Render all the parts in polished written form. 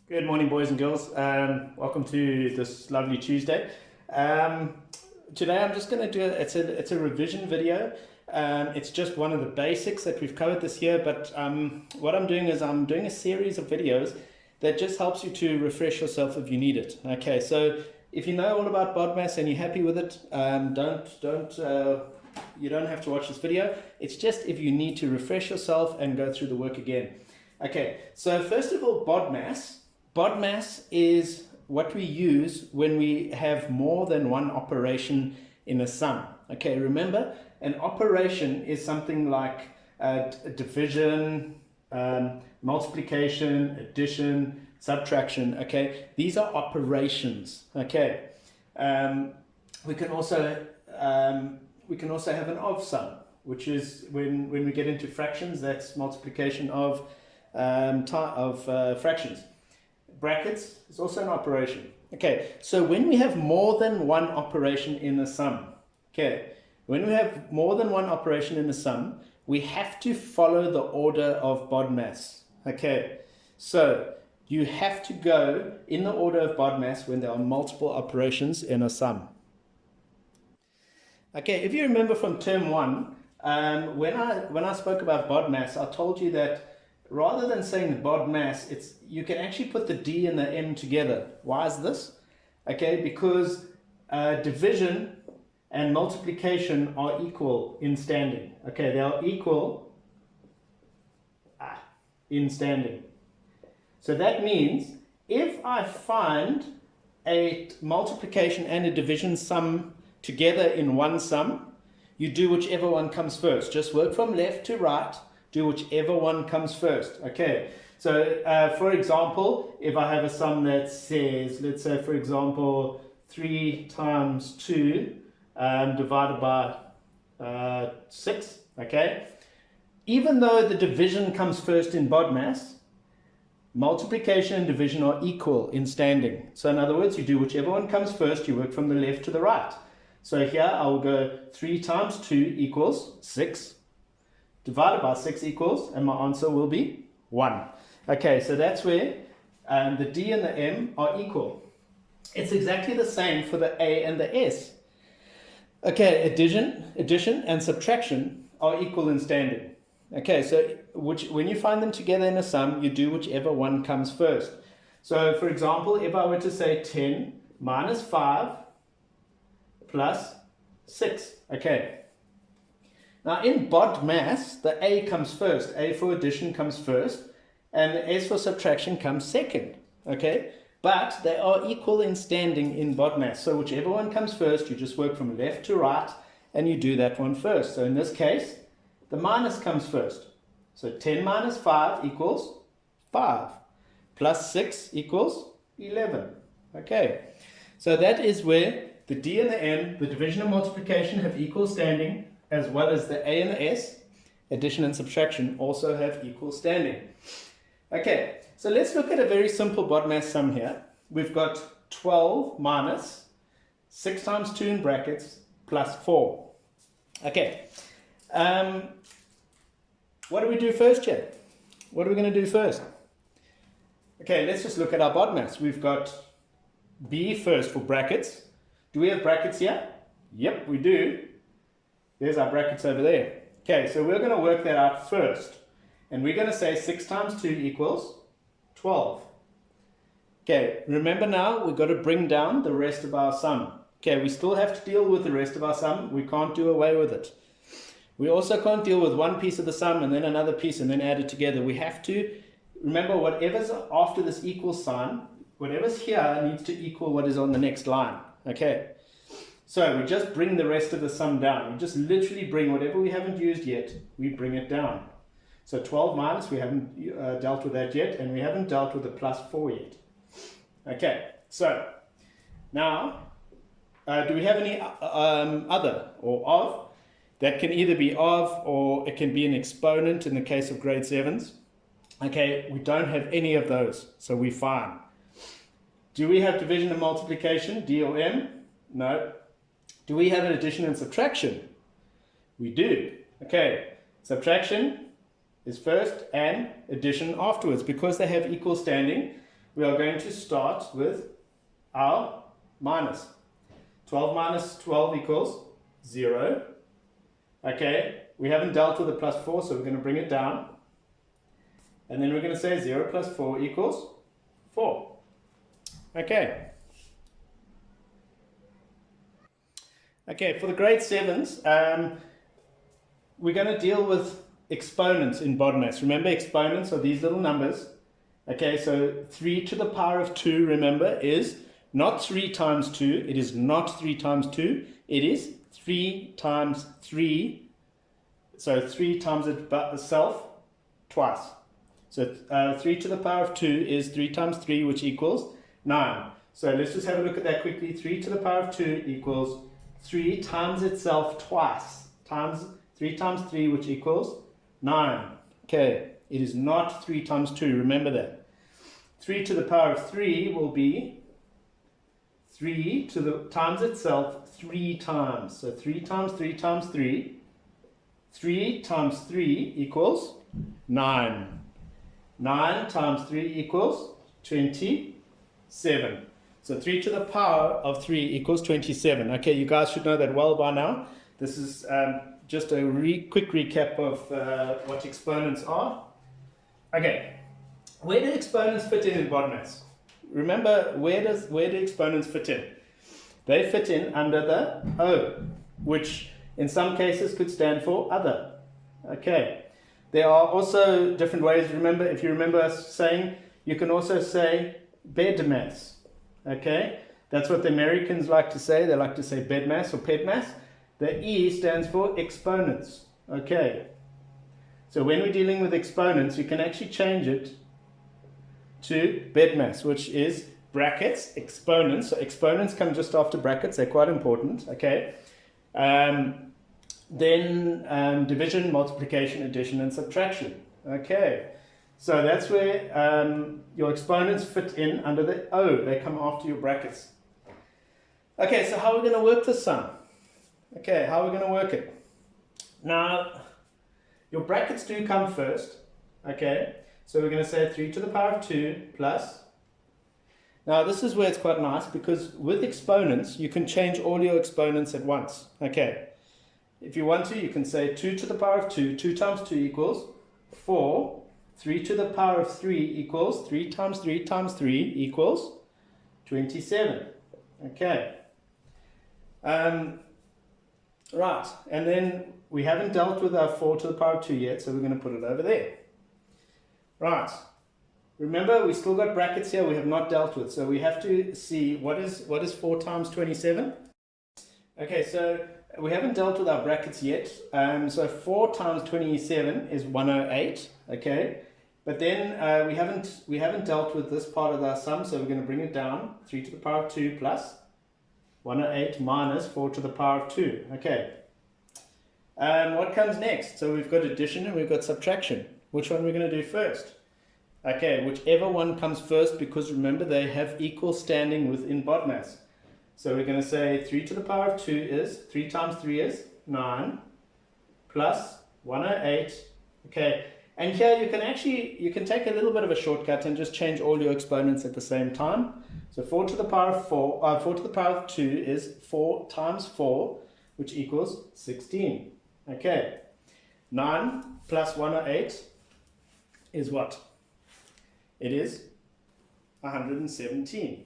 Good morning, boys and girls. Welcome to this lovely Tuesday. Today I'm just going to do it's a revision video. It's just one of the basics that we've covered this year, but what I'm doing is I'm doing a series of videos that just helps you to refresh yourself if you need it. Okay, so if you know all about BODMAS and you're happy with it, you don't have to watch this video. It's just if you need to refresh yourself and go through the work again. Okay, so first of all, BODMAS. BODMAS is what we use when we have more than one operation in a sum. Okay, remember, an operation is something like division, multiplication, addition, subtraction. Okay, these are operations. Okay, we can also have an of sum, which is when we get into fractions. That's multiplication of fractions. Brackets is also an operation. Okay, so when we have more than one operation in a sum, okay, when we have more than one operation in a sum, we have to follow the order of BODMAS. Okay, so you have to go in the order of BODMAS when there are multiple operations in a sum. Okay, if you remember from term 1, when I spoke about BODMAS, I told you that rather than saying BODMAS, you can actually put the D and the M together. Why is this? Okay, because division and multiplication are equal in standing. Okay, they are equal in standing. So that means if I find a multiplication and a division sum together in one sum, you do whichever one comes first. Just work from left to right. Do whichever one comes first. Okay, so for example, if I have a sum that says, let's say for example, 3 times 2 divided by 6, okay? Even though the division comes first in BODMAS, multiplication and division are equal in standing. So in other words, you do whichever one comes first, you work from the left to the right. So here I will go 3 times 2 equals 6. Divided by 6 equals, and my answer will be 1. Okay, so that's where the D and the M are equal. It's exactly the same for the A and the S. Okay, addition and subtraction are equal in standing. Okay, so when you find them together in a sum, you do whichever one comes first. So for example, if I were to say 10 minus 5 plus 6, okay. Now in BODMAS, the A comes first. A for addition comes first, and the S for subtraction comes second. Okay, but they are equal in standing in BODMAS. So whichever one comes first, you just work from left to right, and you do that one first. So in this case, the minus comes first. So 10 minus 5 equals 5, plus 6 equals 11. Okay, so that is where the D and the M, the division and multiplication, have equal standing, as well as the A and the S, addition and subtraction, also have equal standing. Okay, so let's look at a very simple BODMAS sum here. We've got 12 minus 6 times 2 in brackets plus 4. Okay, what do we do first here? What are we going to do first? Okay, let's just look at our BODMAS. We've got B first for brackets. Do we have brackets here? Yep, we do. There's our brackets over there. Okay, so we're going to work that out first. And we're going to say 6 times 2 equals 12. Okay, remember now, we've got to bring down the rest of our sum. Okay, we still have to deal with the rest of our sum. We can't do away with it. We also can't deal with one piece of the sum and then another piece and then add it together. We have to remember whatever's after this equal sign, whatever's here needs to equal what is on the next line. Okay. So we just bring the rest of the sum down. We just literally bring whatever we haven't used yet, we bring it down. So 12 minus, we haven't dealt with that yet, and we haven't dealt with the plus 4 yet. Okay, so now, do we have any other or of? That can either be of or it can be an exponent in the case of grade 7s. Okay, we don't have any of those, so we're fine. Do we have division and multiplication, D or M? No. Do we have an addition and subtraction? We do. Okay, subtraction is first and addition afterwards. Because they have equal standing, we are going to start with our minus. 12 minus 12 equals 0. Okay, we haven't dealt with the plus 4, so we're going to bring it down. And then we're going to say 0 plus 4 equals 4. Okay. Okay, for the grade 7s, we're going to deal with exponents in BODMAS. Remember, exponents are these little numbers. Okay, so 3 to the power of 2, remember, is not 3 times 2. It is not 3 times 2. It is 3 times 3. So 3 times itself twice. So 3 to the power of 2 is 3 times 3, which equals 9. So let's just have a look at that quickly. 3 to the power of 2 equals 3 times itself twice. Times 3 times 3, which equals 9. Okay, it is not 3 times 2. Remember that. 3 to the power of 3 will be 3 to the times itself 3 times. So 3 times 3 times 3. 3 times 3 equals 9. 9 times 3 equals 27. So 3 to the power of 3 equals 27. Okay, you guys should know that well by now. This is just a quick recap of what exponents are. Okay, where do exponents fit in BODMAS? Remember, where do exponents fit in? They fit in under the O, which in some cases could stand for other. Okay. There are also different ways. Remember, if you remember us saying, you can also say BODMAS. Okay, that's what the Americans like to say. They like to say BODMAS or PEDMAS. The E stands for exponents. Okay, so when we're dealing with exponents, you can actually change it to BODMAS, which is brackets, exponents. So exponents come just after brackets. They're quite important. Okay. Then division, multiplication, addition, and subtraction. Okay, so that's where your exponents fit in under the O. They come after your brackets. Okay, so how are we going to work this sum? Okay, how are we going to work it? Now, your brackets do come first. Okay, so we're going to say 3 to the power of 2 plus. Now, this is where it's quite nice because with exponents, you can change all your exponents at once. Okay. If you want to, you can say 2 to the power of 2. 2 times 2 equals 4. 3 to the power of 3 equals 3 times 3 times 3 equals 27. Okay. Right. And then we haven't dealt with our 4 to the power of 2 yet, so we're going to put it over there. Right. Remember, we still got brackets here we have not dealt with. So we have to see what is 4 times 27. Okay, so we haven't dealt with our brackets yet. So 4 times 27 is 108. Okay, but then we haven't dealt with this part of our sum, so we're going to bring it down. 3 to the power of 2 plus 108 minus 4 to the power of 2. Okay. What comes next? So we've got addition and we've got subtraction. Which one are we going to do first? Okay, whichever one comes first, because remember they have equal standing within BODMAS. So we're going to say 3 to the power of 2 is 3 times 3 is 9 plus 108. Okay, and here you can take a little bit of a shortcut and just change all your exponents at the same time. So 4 to the power of 4 to the power of 2 is 4 times 4, which equals 16. Okay, 9 plus 108 is what? It is 117.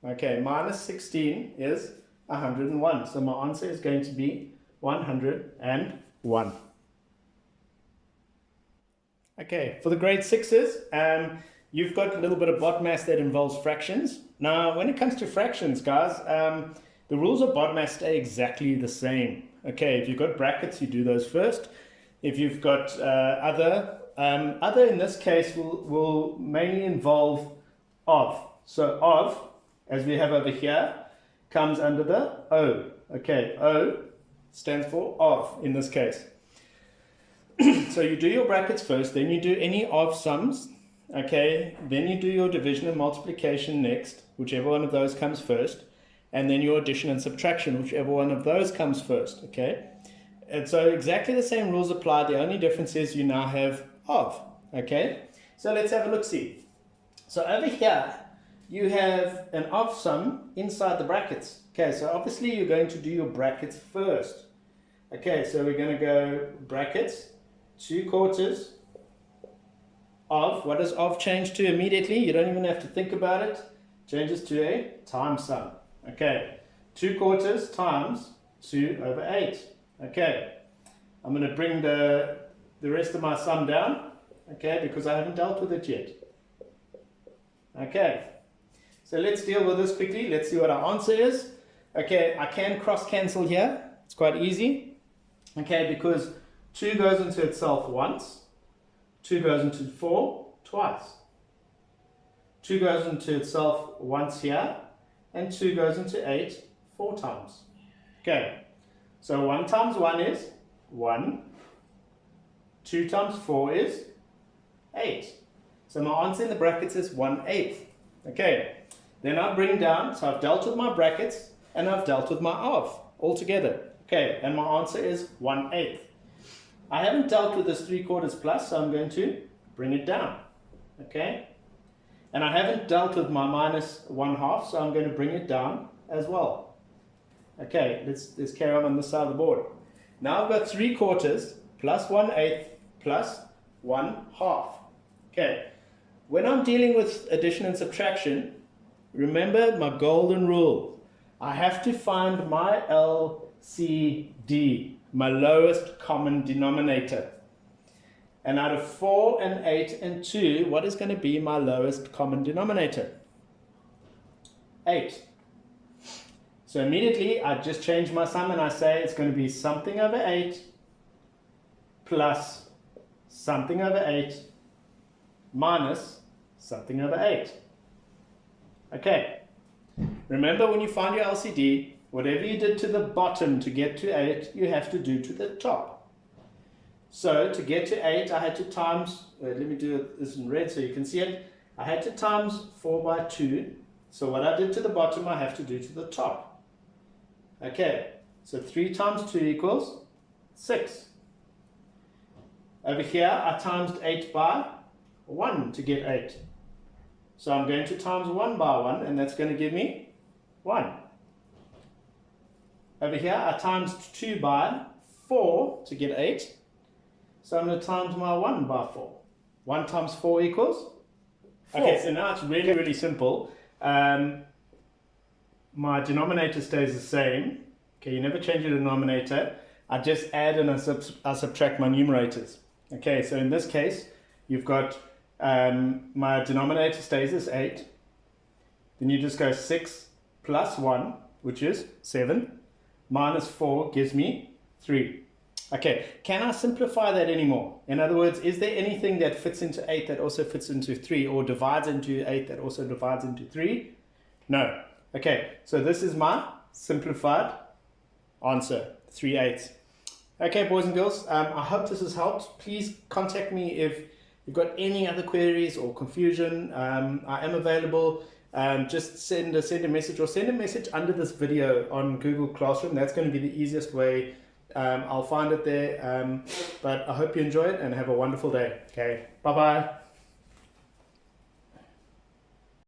Okay, minus 16 is 101. So my answer is going to be 101. Okay, for the grade 6s, you've got a little bit of BODMAS that involves fractions. Now, when it comes to fractions, guys, the rules of BODMAS stay exactly the same. Okay, if you've got brackets, you do those first. If you've got other in this case will mainly involve of. So of, as we have over here, comes under the O. Okay, O stands for of in this case. So you do your brackets first, then you do any of sums. Okay, then you do your division and multiplication next, whichever one of those comes first, and then your addition and subtraction, whichever one of those comes first. Okay, and so exactly the same rules apply. The only difference is you now have of. Okay, so let's have a look-see. So over here, you have an of sum inside the brackets. Okay, so obviously you're going to do your brackets first. Okay, so we're going to go brackets, 2/4 of, what does of change to immediately? You don't even have to think about it. Changes to a times sum. Okay, 2/4 times 2/8. Okay, I'm going to bring the rest of my sum down, okay, because I haven't dealt with it yet. Okay, so let's deal with this quickly. Let's see what our answer is. Okay, I can cross cancel here. It's quite easy. Okay, because 2 goes into itself once. 2 goes into 4 twice. 2 goes into itself once here, and 2 goes into 8 4 times. Okay, so 1 times 1 is 1. 2 times 4 is 8. So my answer in the brackets is 1/8. Okay, then I bring down, so I've dealt with my brackets and I've dealt with my of all together. Okay, and my answer is 1/8. I haven't dealt with this 3/4 plus, so I'm going to bring it down. Okay, and I haven't dealt with my minus 1/2, so I'm going to bring it down as well. Okay, let's carry on this side of the board. Now I've got 3/4 plus 1/8 plus 1/2. Okay, when I'm dealing with addition and subtraction, remember my golden rule. I have to find my LCD, my lowest common denominator. And out of 4 and 8 and 2, what is going to be my lowest common denominator? 8. So immediately I just change my sum and I say it's going to be something over 8 plus something over 8 minus something over 8. Okay, remember when you find your LCD, whatever you did to the bottom to get to 8, you have to do to the top. So to get to 8, I had to times, let me do this in red so you can see it. I had to times 4 by 2. So what I did to the bottom, I have to do to the top. Okay, so 3 times 2 equals 6. Over here, I timesed 8 by 1 to get 8. So I'm going to times 1 by 1, and that's going to give me 1. Over here, I timesed 2 by 4 to get 8. So I'm going to times my 1 by 4. 1 times 4 equals 4. Okay, so now it's really, really simple. My denominator stays the same. Okay, you never change your denominator. I just add and I subtract my numerators. Okay, so in this case, you've got my denominator stays as 8. Then you just go 6 plus 1, which is 7, minus 4 gives me 3. Okay, can I simplify that anymore? In other words, is there anything that fits into 8 that also fits into 3, or divides into 8 that also divides into 3? No. Okay, so this is my simplified answer, 3/8. Okay, boys and girls, I hope this has helped. Please contact me if you've got any other queries or confusion. I am available. Just send a message, or send a message under this video on Google Classroom. That's going to be the easiest way. I'll find it there. But I hope you enjoy it and have a wonderful day. Okay, bye-bye.